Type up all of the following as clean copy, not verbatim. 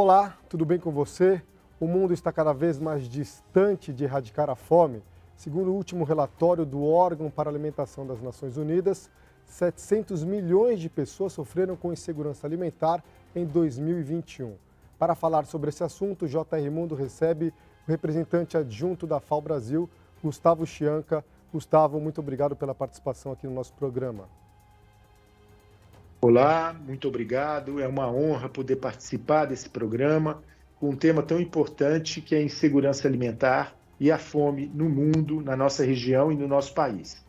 Olá, tudo bem com você? O mundo está cada vez mais distante de erradicar a fome. Segundo o último relatório do órgão para a alimentação das Nações Unidas, 700 milhões de pessoas sofreram com insegurança alimentar em 2021. Para falar sobre esse assunto, o JR Mundo recebe o representante adjunto da FAO Brasil, Gustavo Chianca. Gustavo, muito obrigado pela participação aqui no nosso programa. Olá, muito obrigado. É uma honra poder participar desse programa com um tema tão importante que é a insegurança alimentar e a fome no mundo, na nossa região e no nosso país.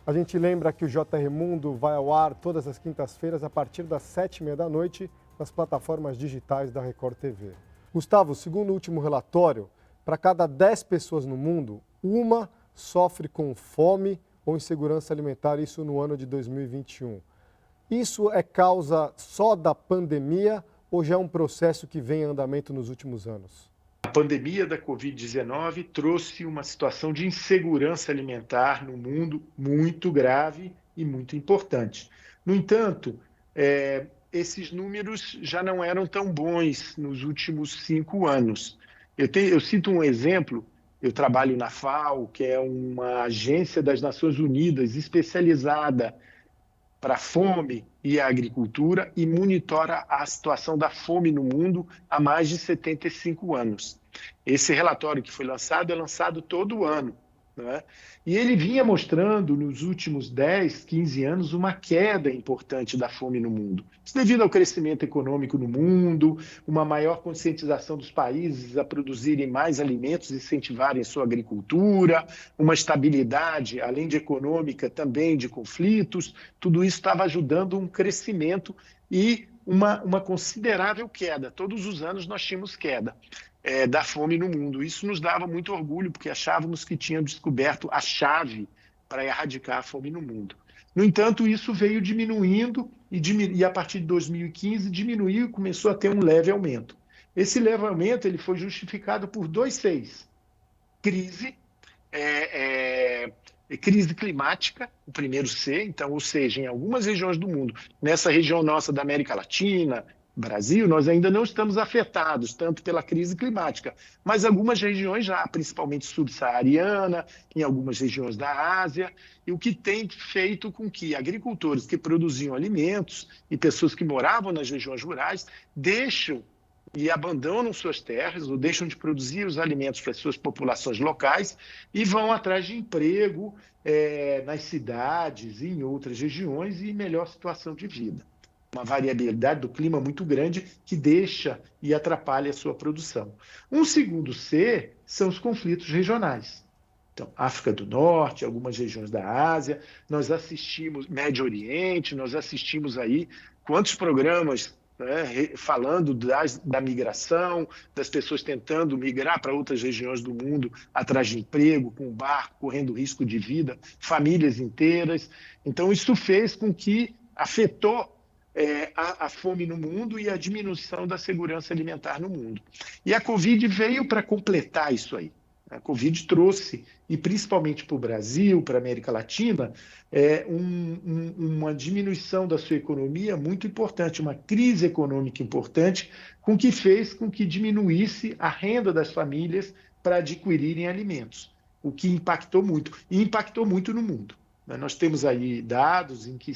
A gente lembra que o JR Mundo vai ao ar todas as quintas-feiras a partir das 7h30 da noite nas plataformas digitais da Record TV. Gustavo, segundo o último relatório, para cada 10 pessoas no mundo, uma sofre com fome ou insegurança alimentar, isso no ano de 2021. Isso é causa só da pandemia ou já é um processo que vem em andamento nos últimos anos? A pandemia da Covid-19 trouxe uma situação de insegurança alimentar no mundo muito grave e muito importante. No entanto, esses números já não eram tão bons nos últimos 5 anos. Eu cito um exemplo. Eu trabalho na FAO, que é uma agência das Nações Unidas especializada para a fome e a agricultura e monitora a situação da fome no mundo há mais de 75 anos. Esse relatório que foi lançado é lançado todo ano, né? E ele vinha mostrando nos últimos 10, 15 anos uma queda importante da fome no mundo. Isso devido ao crescimento econômico no mundo, uma maior conscientização dos países a produzirem mais alimentos e incentivarem sua agricultura, uma estabilidade, além de econômica, também de conflitos. Tudo isso estava ajudando um crescimento e uma considerável queda. Todos os anos nós tínhamos queda da fome no mundo. Isso nos dava muito orgulho, porque achávamos que tínhamos descoberto a chave para erradicar a fome no mundo. No entanto, isso veio diminuindo e a partir de 2015 diminuiu e começou a ter um leve aumento. Esse leve aumento ele foi justificado por 2 Cs. Crise climática, o primeiro C, então, ou seja, em algumas regiões do mundo, nessa região nossa da América Latina, Brasil, nós ainda não estamos afetados tanto pela crise climática, mas algumas regiões já, principalmente subsaariana, em algumas regiões da Ásia, e o que tem feito com que agricultores que produziam alimentos e pessoas que moravam nas regiões rurais deixam e abandonam suas terras ou deixam de produzir os alimentos para as suas populações locais e vão atrás de emprego nas cidades e em outras regiões e melhor situação de vida. Uma variabilidade do clima muito grande que deixa e atrapalha a sua produção. Um segundo C são os conflitos regionais. Então, África do Norte, algumas regiões da Ásia, nós assistimos, Médio Oriente, nós assistimos aí quantos programas falando da migração, das pessoas tentando migrar para outras regiões do mundo atrás de emprego, com barco, correndo risco de vida, famílias inteiras. Então, isso fez com que afetou a fome no mundo e a diminuição da segurança alimentar no mundo. E a Covid veio para completar isso aí. A Covid trouxe, e principalmente para o Brasil, para a América Latina, uma diminuição da sua economia muito importante, uma crise econômica importante, com que fez com que diminuísse a renda das famílias para adquirirem alimentos, o que impactou muito, e impactou muito no mundo. Nós temos aí dados em que,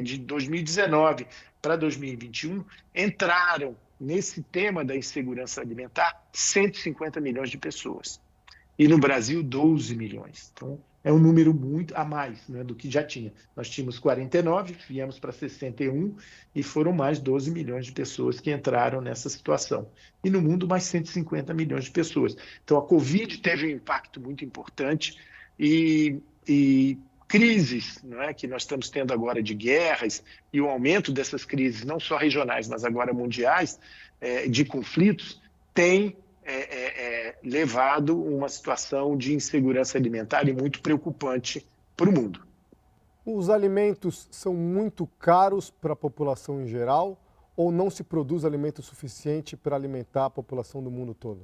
de 2019 para 2021, entraram nesse tema da insegurança alimentar 150 milhões de pessoas. E no Brasil, 12 milhões. Então, é um número muito a mais, né, do que já tinha. Nós tínhamos 49, viemos para 61 e foram mais 12 milhões de pessoas que entraram nessa situação. E no mundo, mais 150 milhões de pessoas. Então, a Covid teve um impacto muito importante e crises, que nós estamos tendo agora de guerras e o aumento dessas crises, não só regionais, mas agora mundiais, de conflitos, tem levado uma situação de insegurança alimentar e muito preocupante para o mundo. Os alimentos são muito caros para a população em geral ou não se produz alimento suficiente para alimentar a população do mundo todo?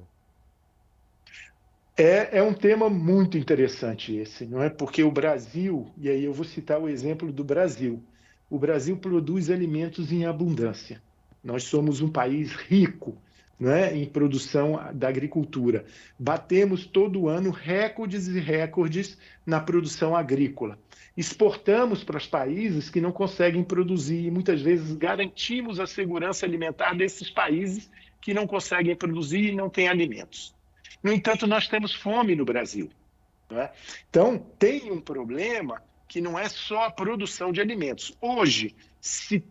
É um tema muito interessante esse, não é? Porque o Brasil, e aí eu vou citar o exemplo do Brasil, o Brasil produz alimentos em abundância. Nós somos um país rico, né, em produção da agricultura. Batemos todo ano recordes e recordes na produção agrícola. Exportamos para os países que não conseguem produzir e muitas vezes garantimos a segurança alimentar desses países que não conseguem produzir e não têm alimentos. No entanto, nós temos fome no Brasil, né? Então, tem um problema que não é só a produção de alimentos. Hoje, se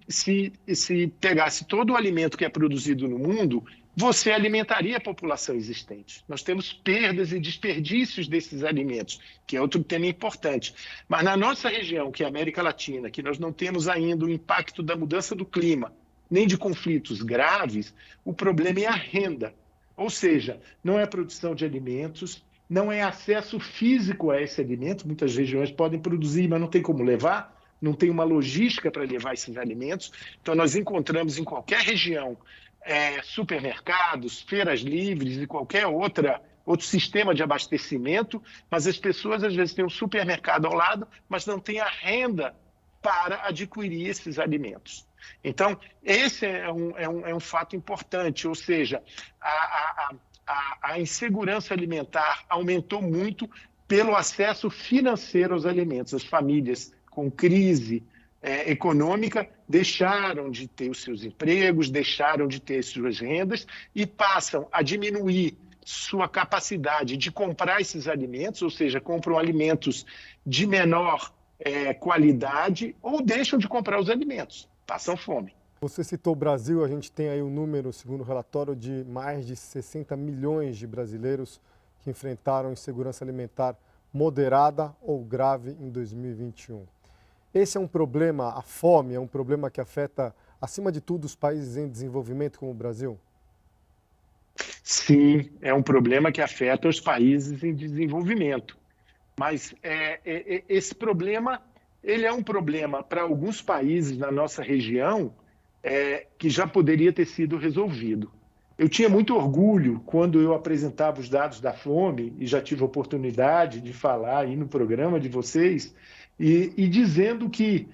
pegasse todo o alimento que é produzido no mundo, você alimentaria a população existente. Nós temos perdas e desperdícios desses alimentos, que é outro tema importante. Mas na nossa região, que é a América Latina, que nós não temos ainda o impacto da mudança do clima, nem de conflitos graves, o problema é a renda. Ou seja, não é a produção de alimentos, não é acesso físico a esse alimento. Muitas regiões podem produzir, mas não tem como levar, não tem uma logística para levar esses alimentos. Então, nós encontramos em qualquer região supermercados, feiras livres e qualquer outro sistema de abastecimento, mas as pessoas às vezes têm um supermercado ao lado, mas não têm a renda para adquirir esses alimentos. Então, esse é um fato importante, ou seja, a insegurança alimentar aumentou muito pelo acesso financeiro aos alimentos. As famílias com crise econômica deixaram de ter os seus empregos, deixaram de ter suas rendas e passam a diminuir sua capacidade de comprar esses alimentos, ou seja, compram alimentos de menor qualidade ou deixam de comprar os alimentos, passam fome. Você citou o Brasil, a gente tem aí um número, segundo o relatório, de mais de 60 milhões de brasileiros que enfrentaram insegurança alimentar moderada ou grave em 2021. Esse é um problema, a fome é um problema que afeta, acima de tudo, os países em desenvolvimento como o Brasil? Sim, é um problema que afeta os países em desenvolvimento. Mas esse problema, ele é um problema para alguns países na nossa região que já poderia ter sido resolvido. Eu tinha muito orgulho quando eu apresentava os dados da fome, e já tive a oportunidade de falar aí no programa de vocês, e dizendo que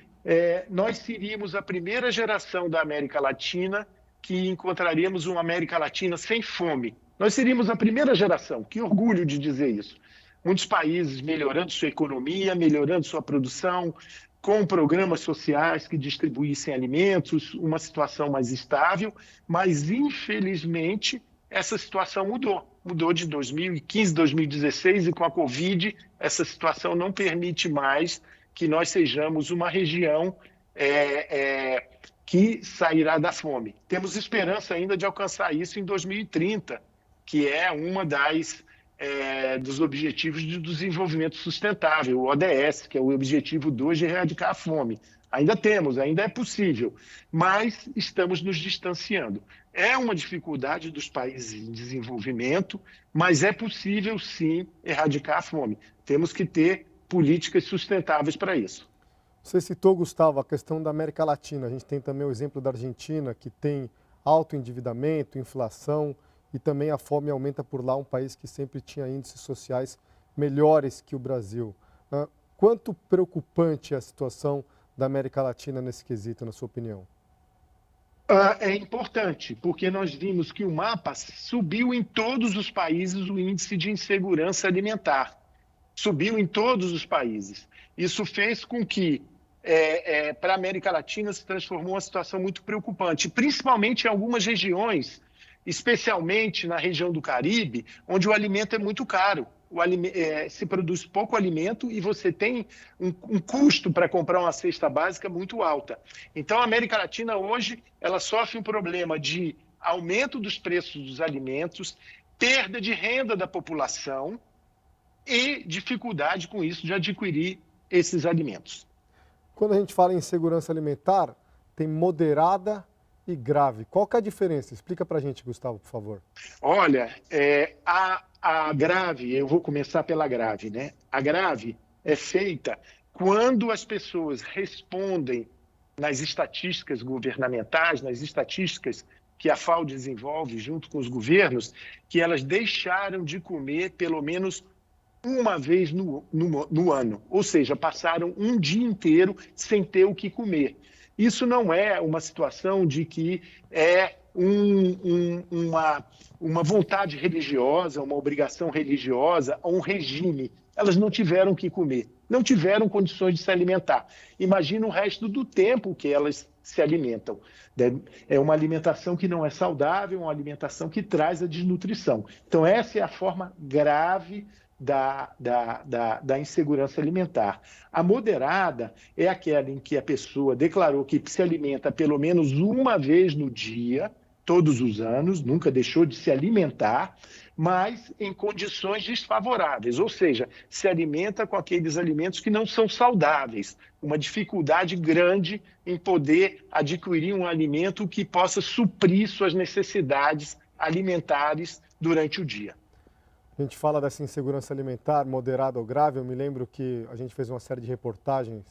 nós seríamos a primeira geração da América Latina que encontraríamos uma América Latina sem fome. Nós seríamos a primeira geração, que orgulho de dizer isso. Muitos países melhorando sua economia, melhorando sua produção, com programas sociais que distribuíssem alimentos, uma situação mais estável, mas, infelizmente, essa situação mudou. Mudou de 2015, 2016, e com a Covid, essa situação não permite mais que nós sejamos uma região que sairá da fome. Temos esperança ainda de alcançar isso em 2030, que é uma dos Objetivos de Desenvolvimento Sustentável, o ODS, que é o Objetivo 2 de erradicar a fome. Ainda temos, ainda é possível, mas estamos nos distanciando. É uma dificuldade dos países em desenvolvimento, mas é possível, sim, erradicar a fome. Temos que ter políticas sustentáveis para isso. Você citou, Gustavo, a questão da América Latina. A gente tem também o exemplo da Argentina, que tem alto endividamento, inflação, e também a fome aumenta por lá, um país que sempre tinha índices sociais melhores que o Brasil. Quanto preocupante é a situação da América Latina nesse quesito, na sua opinião? É importante, porque nós vimos que o mapa subiu em todos os países o índice de insegurança alimentar. Subiu em todos os países. Isso fez com que, para a América Latina, se transformou uma situação muito preocupante, principalmente em algumas regiões, especialmente na região do Caribe, onde o alimento é muito caro. Se produz pouco alimento e você tem um custo para comprar uma cesta básica muito alta. Então, a América Latina hoje ela sofre um problema de aumento dos preços dos alimentos, perda de renda da população e dificuldade com isso de adquirir esses alimentos. Quando a gente fala em segurança alimentar, tem moderada e grave. Qual que é a diferença? Explica para a gente, Gustavo, por favor. Olha, a grave, eu vou começar pela grave, né? A grave é feita quando as pessoas respondem nas estatísticas governamentais, nas estatísticas que a FAO desenvolve junto com os governos, que elas deixaram de comer pelo menos uma vez no ano. Ou seja, passaram um dia inteiro sem ter o que comer. Isso não é uma situação de que é uma vontade religiosa, uma obrigação religiosa, um regime. Elas não tiveram o que comer, não tiveram condições de se alimentar. Imagina o resto do tempo que elas se alimentam. É uma alimentação que não é saudável, uma alimentação que traz a desnutrição. Então, essa é a forma grave da insegurança alimentar. A moderada é aquela em que a pessoa declarou que se alimenta pelo menos uma vez no dia, todos os anos, nunca deixou de se alimentar, mas em condições desfavoráveis, ou seja, se alimenta com aqueles alimentos que não são saudáveis, uma dificuldade grande em poder adquirir um alimento que possa suprir suas necessidades alimentares durante o dia. A gente fala dessa insegurança alimentar, moderada ou grave. Eu me lembro que a gente fez uma série de reportagens,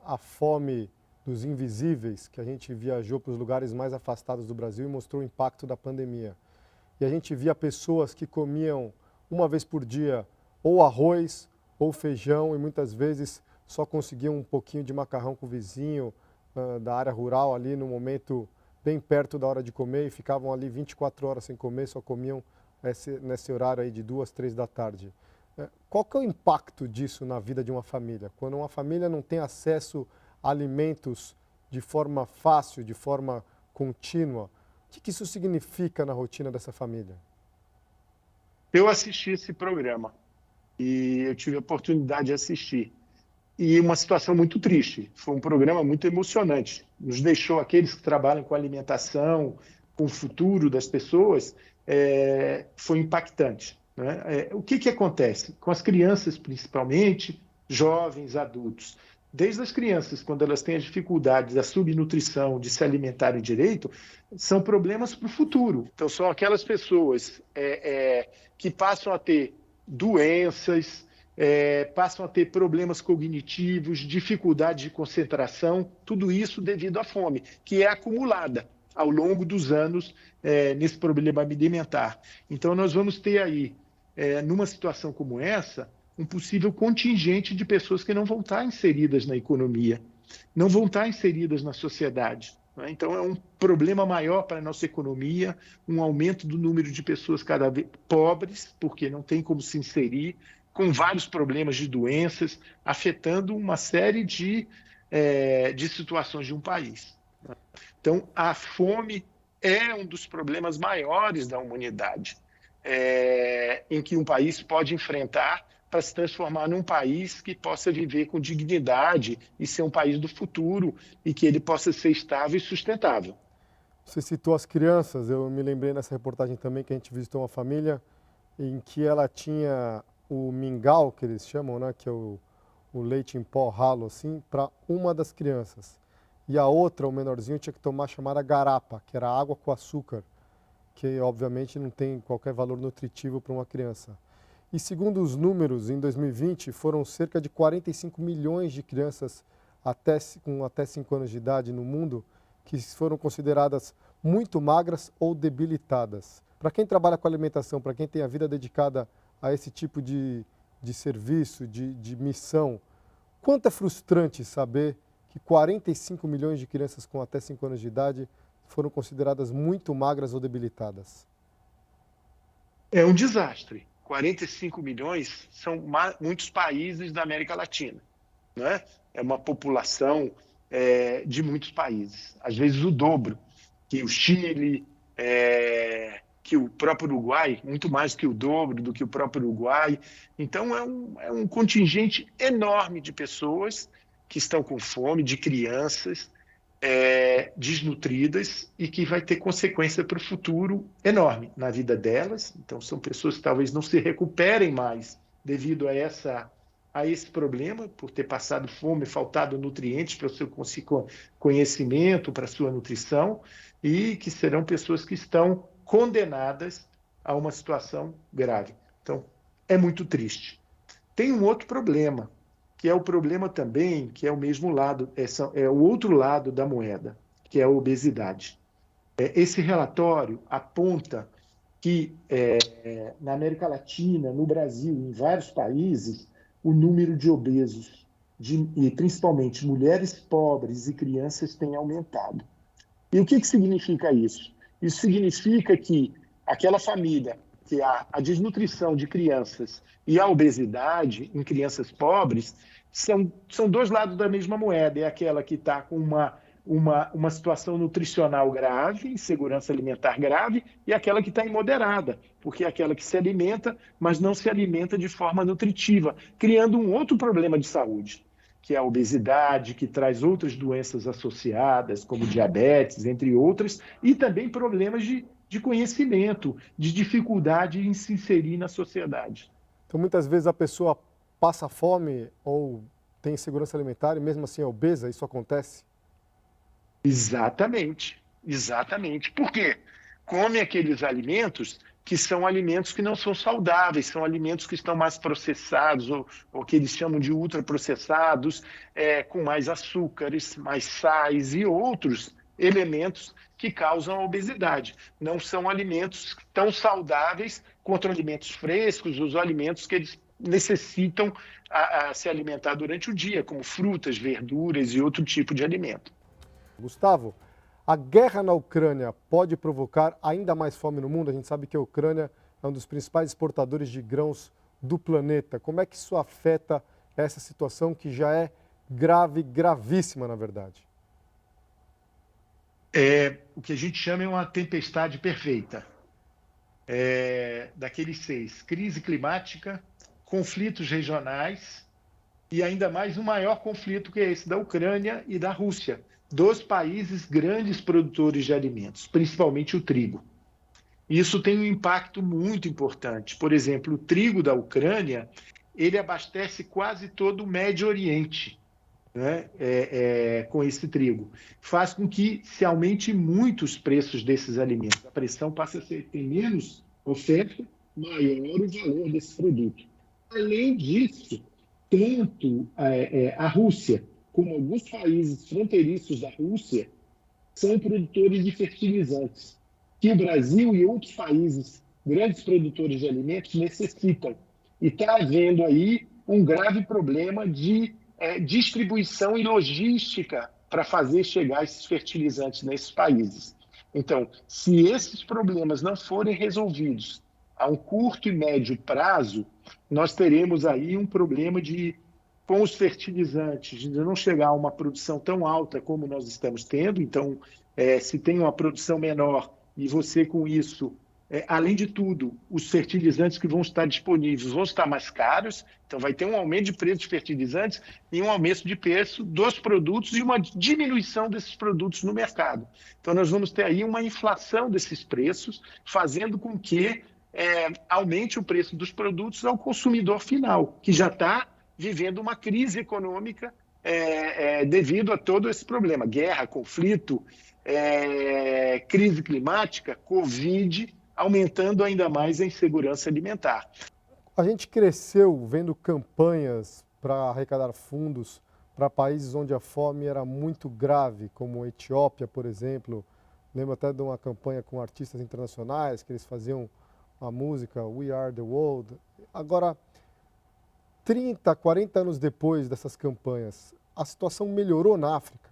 a fome dos invisíveis, que a gente viajou para os lugares mais afastados do Brasil e mostrou o impacto da pandemia. E a gente via pessoas que comiam uma vez por dia ou arroz ou feijão e muitas vezes só conseguiam um pouquinho de macarrão com o vizinho da área rural ali no momento bem perto da hora de comer e ficavam ali 24 horas sem comer, só comiam nesse horário aí de 2, 3 da tarde. Qual que é o impacto disso na vida de uma família? Quando uma família não tem acesso a alimentos de forma fácil, de forma contínua, o que isso significa na rotina dessa família? Eu assisti esse programa e eu tive a oportunidade de assistir. E uma situação muito triste. Foi um programa muito emocionante. Nos deixou, aqueles que trabalham com alimentação, com o futuro das pessoas, foi impactante, né? O que acontece? Com as crianças, principalmente, jovens, adultos. Desde as crianças, quando elas têm as dificuldades da subnutrição, de se alimentarem direito, são problemas para o futuro. Então, são aquelas pessoas que passam a ter doenças, passam a ter problemas cognitivos, dificuldade de concentração, tudo isso devido à fome, que é acumulada ao longo dos anos nesse problema alimentar. Então, nós vamos ter aí, numa situação como essa, um possível contingente de pessoas que não vão estar inseridas na economia, não vão estar inseridas na sociedade, né? Então, é um problema maior para a nossa economia, um aumento do número de pessoas cada vez pobres, porque não tem como se inserir, com vários problemas de doenças, afetando uma série de situações de um país. Então, a fome é um dos problemas maiores da humanidade, em que um país pode enfrentar para se transformar num país que possa viver com dignidade e ser um país do futuro e que ele possa ser estável e sustentável. Você citou as crianças, eu me lembrei nessa reportagem também que a gente visitou uma família em que ela tinha o mingau, que eles chamam, né, que é o leite em pó ralo, assim, para uma das crianças. E a outra, o menorzinho, tinha que tomar chamada garapa, que era água com açúcar, que obviamente não tem qualquer valor nutritivo para uma criança. E segundo os números, em 2020 foram cerca de 45 milhões de crianças com até 5 anos de idade no mundo que foram consideradas muito magras ou debilitadas. Para quem trabalha com alimentação, para quem tem a vida dedicada a esse tipo de serviço, de missão, quanto é frustrante saber que 45 milhões de crianças com até 5 anos de idade foram consideradas muito magras ou debilitadas. É um desastre. 45 milhões são muitos países da América Latina, né? É uma população de muitos países, às vezes o dobro, que o Chile, que o próprio Uruguai, muito mais que o dobro do que o próprio Uruguai. Então, é um contingente enorme de pessoas que estão com fome, de crianças desnutridas e que vai ter consequência para o futuro enorme na vida delas. Então, são pessoas que talvez não se recuperem mais devido a esse problema, por ter passado fome, faltado nutrientes para o seu conhecimento, para a sua nutrição, e que serão pessoas que estão condenadas a uma situação grave. Então, é muito triste. Tem um outro problema, que é o problema também, que é o mesmo lado, é o outro lado da moeda, que é a obesidade. Esse relatório aponta que na América Latina, no Brasil, em vários países, o número de obesos, e principalmente mulheres pobres e crianças, tem aumentado. E o que significa isso? Isso significa que aquela família, que a desnutrição de crianças e a obesidade em crianças pobres são dois lados da mesma moeda. É aquela que está com uma situação nutricional grave, insegurança alimentar grave, e aquela que está imoderada, porque é aquela que se alimenta, mas não se alimenta de forma nutritiva, criando um outro problema de saúde, que é a obesidade, que traz outras doenças associadas, como diabetes, entre outras, e também problemas de conhecimento, de dificuldade em se inserir na sociedade. Então, muitas vezes a pessoa passa fome ou tem insegurança alimentar e mesmo assim é obesa, isso acontece? Exatamente, exatamente. Por quê? Come aqueles alimentos que são alimentos que não são saudáveis, são alimentos que estão mais processados, ou que eles chamam de ultraprocessados, com mais açúcares, mais sais e outros elementos que causam a obesidade. Não são alimentos tão saudáveis quanto alimentos frescos, os alimentos que eles necessitam a se alimentar durante o dia, como frutas, verduras e outro tipo de alimento. Gustavo, a guerra na Ucrânia pode provocar ainda mais fome no mundo? A gente sabe que a Ucrânia é um dos principais exportadores de grãos do planeta. Como é que isso afeta essa situação que já é grave, gravíssima, na verdade? O que a gente chama é uma tempestade perfeita. Daqueles 6, crise climática, conflitos regionais e ainda mais um maior conflito que é esse da Ucrânia e da Rússia, dos países grandes produtores de alimentos, principalmente o trigo. Isso tem um impacto muito importante. Por exemplo, o trigo da Ucrânia, ele abastece quase todo o Médio Oriente, né? Com esse trigo. Faz com que se aumente muito os preços desses alimentos. A pressão passa a ter menos oferta, maior o valor desse produto. Além disso, tanto a Rússia como alguns países fronteiriços da Rússia são produtores de fertilizantes, que o Brasil e outros países, grandes produtores de alimentos, necessitam. E está havendo aí um grave problema de distribuição e logística para fazer chegar esses fertilizantes nesses países. Então, se esses problemas não forem resolvidos a um curto e médio prazo, nós teremos aí um problema com os fertilizantes, de não chegar a uma produção tão alta como nós estamos tendo. Então, se tem uma produção menor e você com isso, além de tudo, os fertilizantes que vão estar disponíveis vão estar mais caros, então vai ter um aumento de preço de fertilizantes e um aumento de preço dos produtos e uma diminuição desses produtos no mercado. Então, nós vamos ter aí uma inflação desses preços, fazendo com que aumente o preço dos produtos ao consumidor final, que já está vivendo uma crise econômica devido a todo esse problema. Guerra, conflito, crise climática, Covid, aumentando ainda mais a insegurança alimentar. A gente cresceu vendo campanhas para arrecadar fundos para países onde a fome era muito grave, como a Etiópia, por exemplo. Lembro até de uma campanha com artistas internacionais, que eles faziam a música We Are the World. Agora, 30, 40 anos depois dessas campanhas, a situação melhorou na África?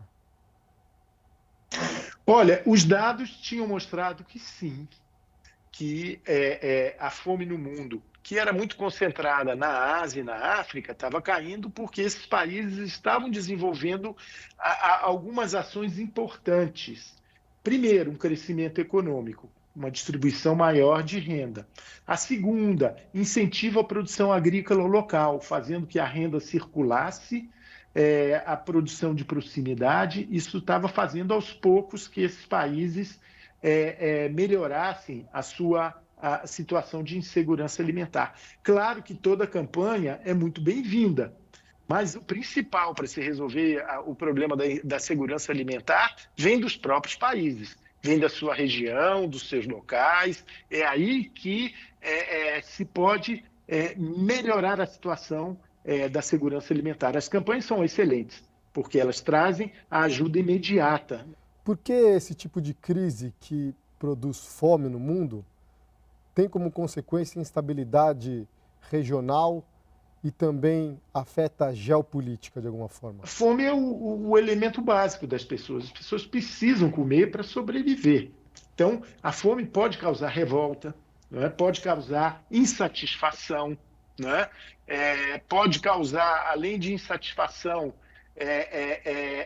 Olha, os dados tinham mostrado que sim, que a fome no mundo, que era muito concentrada na Ásia e na África, estava caindo porque esses países estavam desenvolvendo algumas ações importantes. Primeiro, um crescimento econômico, uma distribuição maior de renda. A segunda, incentivo à produção agrícola local, fazendo que a renda circulasse, a produção de proximidade. Isso estava fazendo aos poucos que esses países melhorassem a situação de insegurança alimentar. Claro que toda campanha é muito bem-vinda, mas o principal para se resolver o problema da segurança alimentar vem dos próprios países. Vem da sua região, dos seus locais. É aí que se pode melhorar a situação da segurança alimentar. As campanhas são excelentes, porque elas trazem a ajuda imediata. Por que esse tipo de crise que produz fome no mundo tem como consequência instabilidade regional e também afeta a geopolítica de alguma forma? A fome é o elemento básico das pessoas. As pessoas precisam comer para sobreviver. Então, a fome pode causar revolta, não é? Pode causar insatisfação, não é? Pode causar, além de insatisfação,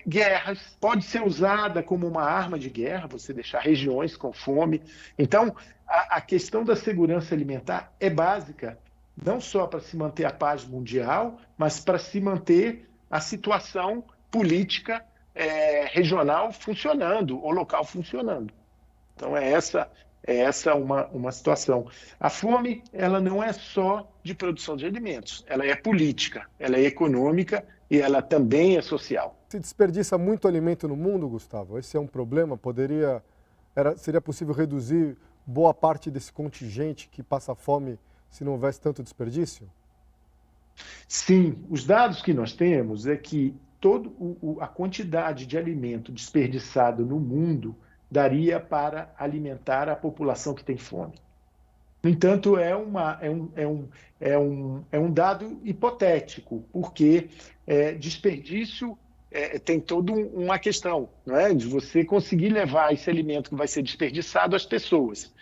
guerras, pode ser usada como uma arma de guerra, você deixar regiões com fome. Então, a questão da segurança alimentar é básica, não só para se manter a paz mundial, mas para se manter a situação política regional funcionando, ou local funcionando. Então, é essa uma situação. A fome, ela não é só de produção de alimentos, ela é política, ela é econômica e ela também é social. Se desperdiça muito alimento no mundo, Gustavo? Esse é um problema? Seria possível reduzir boa parte desse contingente que passa fome se não houvesse tanto desperdício? Sim, os dados que nós temos é que a quantidade de alimento desperdiçado no mundo daria para alimentar a população que tem fome. No entanto, é um dado hipotético, porque desperdício tem toda uma questão, não é? De você conseguir levar esse alimento que vai ser desperdiçado às pessoas.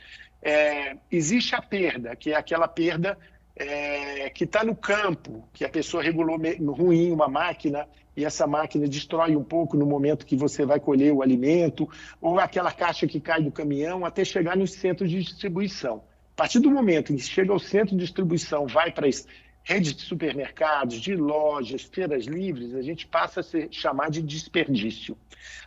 Existe a perda, que é aquela perda que está no campo, que a pessoa regulou ruim uma máquina e essa máquina destrói um pouco no momento que você vai colher o alimento, ou aquela caixa que cai do caminhão até chegar nos centros de distribuição. A partir do momento em que chega ao centro de distribuição, vai para as redes de supermercados, de lojas, feiras livres, a gente passa a se chamar de desperdício.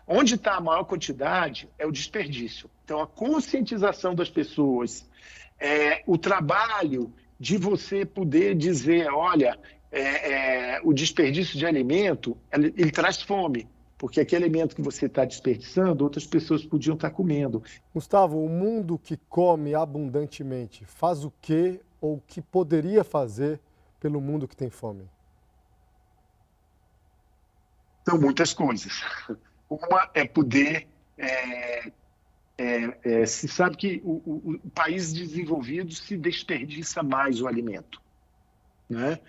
Onde está a maior quantidade é o desperdício. Então, a conscientização das pessoas, o trabalho de você poder dizer, olha, o desperdício de alimento, ele traz fome, porque aquele alimento que você está desperdiçando, outras pessoas podiam estar comendo. Gustavo, o mundo que come abundantemente faz o que ou o que poderia fazer pelo mundo que tem fome? São muitas coisas. Uma é poder... se sabe que o país desenvolvido se desperdiça mais o alimento, né?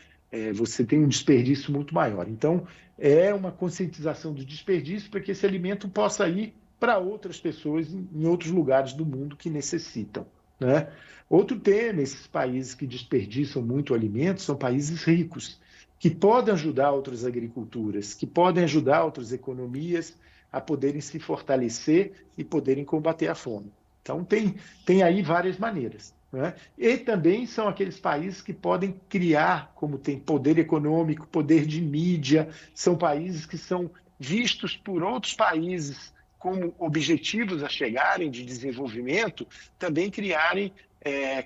Você tem um desperdício muito maior. Então, é uma conscientização do desperdício para que esse alimento possa ir para outras pessoas em outros lugares do mundo que necessitam, né? Outro tema, esses países que desperdiçam muito alimento são países ricos, que podem ajudar outras agriculturas, que podem ajudar outras economias a poderem se fortalecer e poderem combater a fome. Então, tem aí várias maneiras, né? E também são aqueles países que podem criar, como tem poder econômico, poder de mídia, são países que são vistos por outros países como objetivos a chegarem de desenvolvimento, também criarem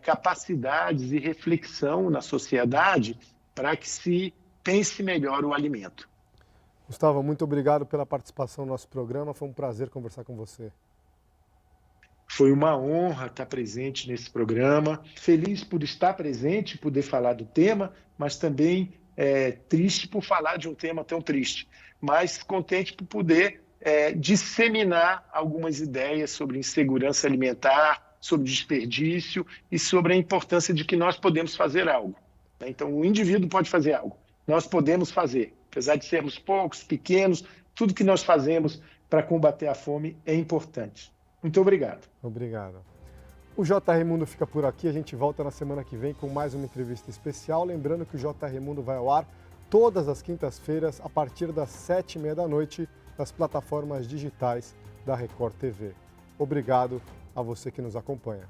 capacidades e reflexão na sociedade para que se pense melhor o alimento. Gustavo, muito obrigado pela participação no nosso programa, foi um prazer conversar com você. Foi uma honra estar presente nesse programa, feliz por estar presente, poder falar do tema, mas também triste por falar de um tema tão triste, mas contente por poder disseminar algumas ideias sobre insegurança alimentar, sobre desperdício e sobre a importância de que nós podemos fazer algo. Então, o indivíduo pode fazer algo, nós podemos fazer, apesar de sermos poucos, pequenos, tudo que nós fazemos para combater a fome é importante. Muito obrigado. Obrigado. O JR Mundo fica por aqui, a gente volta na semana que vem com mais uma entrevista especial. Lembrando que o JR Mundo vai ao ar todas as quintas-feiras, a partir das 19h30 nas plataformas digitais da Record TV. Obrigado a você que nos acompanha.